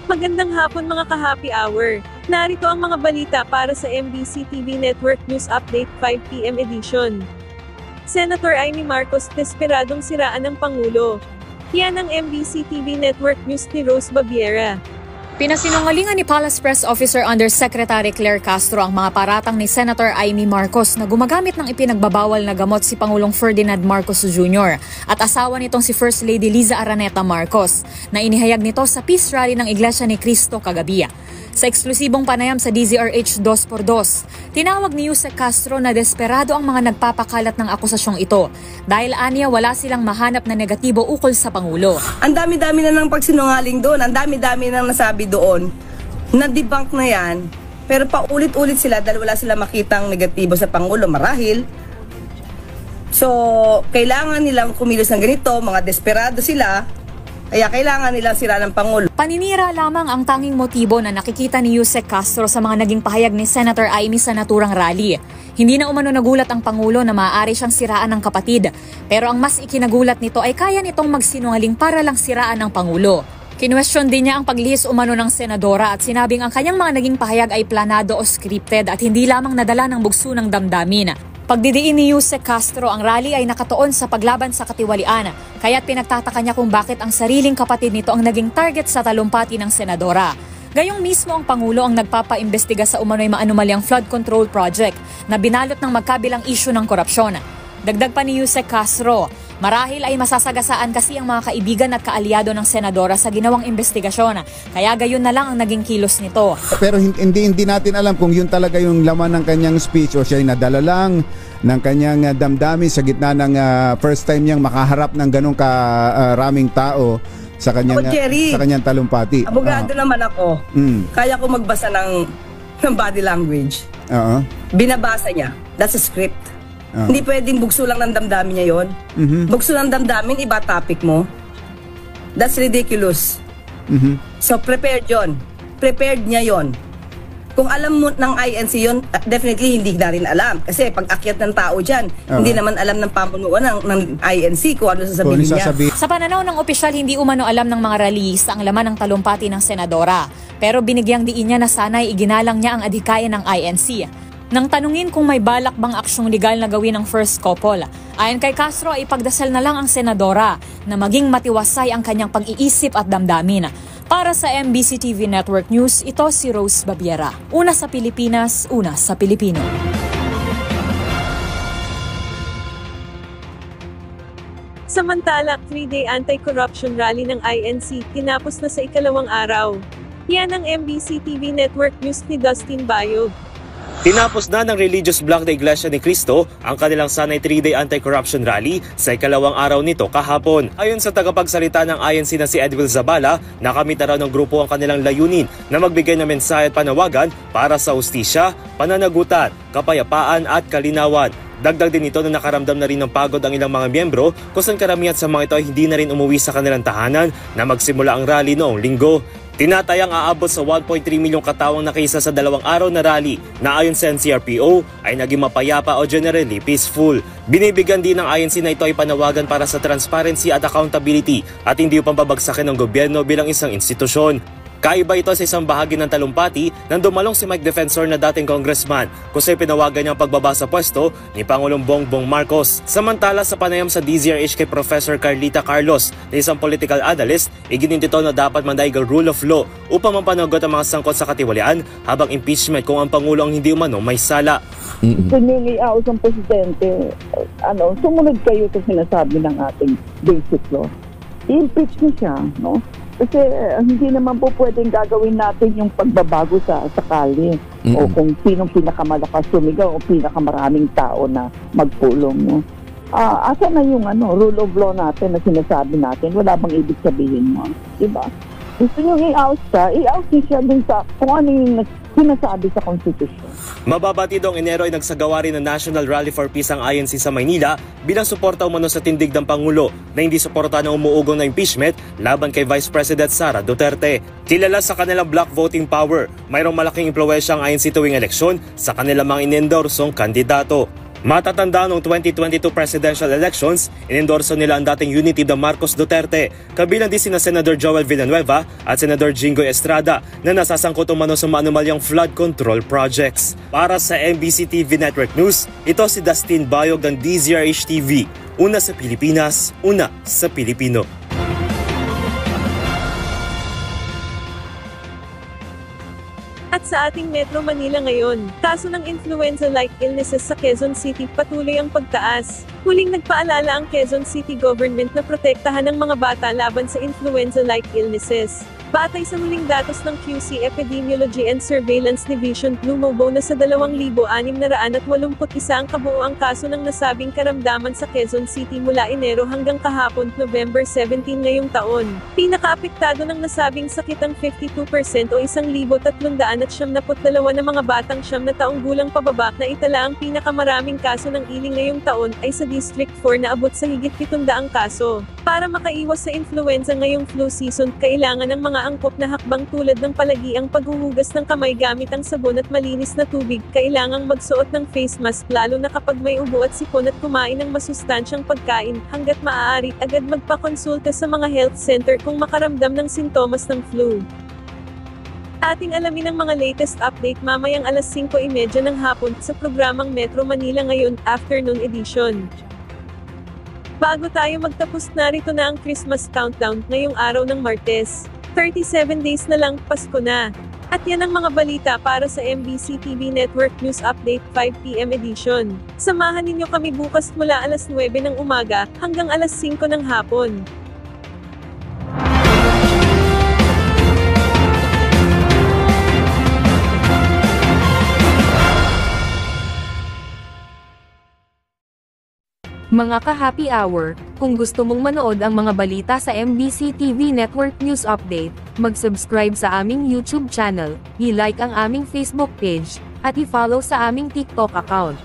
Magandang hapon mga ka-happy hour. Narito ang mga balita para sa MBC TV Network News Update 5 PM edition. Senator Amy Marcos desperadong siraan ng Pangulo. Yan ang MBC TV Network News ni Rose Babiera. Pinasinungalingan ni Palace Press Officer Undersecretary Claire Castro ang mga paratang ni Senator Amy Marcos na gumagamit ng ipinagbabawal na gamot si Pangulong Ferdinand Marcos Jr. at asawa nitong si First Lady Liza Araneta Marcos na inihayag nito sa peace rally ng Iglesia ni Cristo kagabi. Sa eksklusibong panayam sa DZRH 2x2, tinawag ni Yusek Castro na desperado ang mga nagpapakalat ng akusasyong ito dahil aniya wala silang mahanap na negatibo ukol sa Pangulo. Ang dami-dami na ng pagsinungaling doon, ang dami-dami na nasabi doon, na-debunk na yan, pero paulit-ulit sila dahil wala silang makitang negatibo sa Pangulo marahil. So, kailangan nilang kumilos ng ganito, mga desperado sila, kaya kailangan nilang sira ng Pangulo. Paninira lamang ang tanging motibo na nakikita ni Yusek Castro sa mga naging pahayag ni Senator Amy sa naturang rally. Hindi na umano nagulat ang Pangulo na maaari siyang siraan ng kapatid, pero ang mas ikinagulat nito ay kaya nitong magsinungaling para lang siraan ng Pangulo. Kinwestiyon din niya ang paglihis umano ng senadora at sinabing ang kanyang mga naging pahayag ay planado o scripted at hindi lamang nadala ng bugso ng damdamin. Pagdidiin ni Yusek Castro, ang rally ay nakatuon sa paglaban sa katiwalian, kaya't pinagtataka niya kung bakit ang sariling kapatid nito ang naging target sa talumpati ng senadora. Gayong mismo ang Pangulo ang nagpapaimbestiga sa umano'y maanumalyang flood control project na binalot ng magkabilang isyu ng korupsyon. Dagdag pa ni Yusek Castro, marahil ay masasagasaan kasi ang mga kaibigan at kaalyado ng senadora sa ginawang investigasyon, kaya gayon na lang ang naging kilos nito. Pero hindi natin alam kung yun talaga yung laman ng kanyang speech o siya ay nadala lang ng kanyang damdamin sa gitna ng first time niyang makaharap ng ganong karaming tao sa kanyang talumpati. Abogado naman ako. Kaya ko magbasa ng body language. Binabasa niya. That's a script. Hindi pwedeng bugso lang ng damdamin niya yon. Bugso ng damdamin, iba topic mo. That's ridiculous. So prepared yon. Prepared niya yon. Kung alam mo ng INC yon, definitely hindi na rin alam. Kasi pag akyat ng tao dyan, hindi naman alam ng pamunuan ng INC kung ano sasabihin niya. Sa pananaw ng opisyal, hindi umano alam ng mga rallyista ang laman ng talumpati ng senadora. Pero binigyang diin niya na sana'y iginalang niya ang adhikain ng INC. Nang tanungin kung may balak bang aksyong legal na gawin ng first couple, ayon kay Castro ay ipagdasal na lang ang senadora na maging matiwasay ang kanyang pag-iisip at damdamin. Para sa MBC TV Network News, ito si Rose Babiera. Una sa Pilipinas, una sa Pilipino. Samantala, 3-day anti-corruption rally ng INC tinapos na sa ikalawang araw. Yan ang MBC TV Network News ni Dustin Bayog. Tinapos na ng religious bloc na Iglesia ni Cristo ang kanilang sanay 3-day anti-corruption rally sa ikalawang araw nito kahapon. Ayon sa tagapagsalita ng INC na si Edwil Zabala, nakamit na raw ng grupo ang kanilang layunin na magbigay ng mensahe at panawagan para sa hustisya, pananagutan, kapayapaan at kalinawan. Dagdag din ito na nakaramdam na rin ng pagod ang ilang mga miyembro kung saan karamihan sa mga ito ay hindi na rin umuwi sa kanilang tahanan na magsimula ang rally noong linggo. Tinatayang aabot sa 1.3 milyong katawang nakaisa sa 2 araw na rally na ayon sa NCRPO ay naging mapayapa o generally peaceful. Binibigyan din ng INC na ito ay panawagan para sa transparency at accountability at hindi upang babagsakin ng gobyerno bilang isang institusyon. Kaiba ito sa isang bahagi ng talumpati nang dumalong si Mike Defensor na dating congressman kung sa'y pinawagan niya ang pagbaba sa pwesto ni Pangulong Bongbong Marcos. Samantala sa panayam sa DZRH kay Professor Carlita Carlos na isang political analyst, iginintito na dapat mandaig ang rule of law upang mapanagot ang mga sangkot sa katiwalian habang impeachment kung ang Pangulo ang hindi umano may sala. Piniliaos ang presidente, sumunod kayo sa sinasabi ng ating basic law. I-impeach niyo siya, no? Kasi hindi naman po pwedeng gagawin natin yung pagbabago sa sakali o kung sinong pinakamalakas sumigaw o pinakamaraming tao na magpulong. No? Asa na yung rule of law natin na sinasabi natin? Wala bang ibig sabihin mo? Diba? Gusto nyo i-out siya dun sa kung ano yung sinasabi sa Constitution. Mababati daw Enero ay nagsagawa rin ng National Rally for Peace ang INC sa Maynila bilang suporta umano sa tindig ng Pangulo na hindi suporta ng umuugong na impeachment laban kay Vice President Sara Duterte. Kilala sa kanilang block voting power, mayroong malaking impluwensya ang INC tuwing eleksyon sa kanilang mga inendorsong kandidato. Matatanda noong 2022 presidential elections, inendorso nila ang dating unity the Marcos Duterte, kabilang din sina Senador Joel Villanueva at Senador Jingoy Estrada na nasasangkot umano sa maanumalyang flood control projects. Para sa MBC TV Network News, ito si Dustin Bayog ng DZRH TV. Una sa Pilipinas, una sa Pilipino. At sa ating Metro Manila ngayon, kaso ng influenza-like illnesses sa Quezon City patuloy ang pagtaas. Huling nagpaalala ang Quezon City government na protektahan ang mga bata laban sa influenza-like illnesses. Batay sa huling datos ng QC Epidemiology and Surveillance Division, lumobo na sa 2,681 ang kabuoang kaso ng nasabing karamdaman sa Quezon City mula Enero hanggang kahapon, November 17 ngayong taon. Pinakaapektado ng nasabing sakit ang 52% o 1,372 na mga batang 9 na taong gulang pababa na itala ang pinakamaraming kaso ng iling ngayong taon ay sa District 4 na abot sa higit 700 kaso. Para makaiwas sa influenza ngayong flu season, kailangan ng mga angkop na hakbang tulad ng palagiang paghuhugas ng kamay gamit ang sabon at malinis na tubig. Kailangang magsuot ng face mask lalo na kapag may ubo at sipon at kumain ng masustansyang pagkain. Hanggat maaari, agad magpakonsulta sa mga health center kung makaramdam ng sintomas ng flu. Ating alamin ang mga latest update mamayang alas 5:30 ng hapon sa programang Metro Manila Ngayon, Afternoon Edition. Bago tayo magtapos, narito na ang Christmas countdown ngayong araw ng Martes. 37 days na lang, Pasko na. At yan ang mga balita para sa MBC TV Network News Update 5 PM edition. Samahan ninyo kami bukas mula alas 9 ng umaga hanggang alas 5 ng hapon. Mga ka-happy hour, kung gusto mong manood ang mga balita sa MBC TV Network News Update, mag-subscribe sa aming YouTube channel, i-like ang aming Facebook page, at i-follow sa aming TikTok account.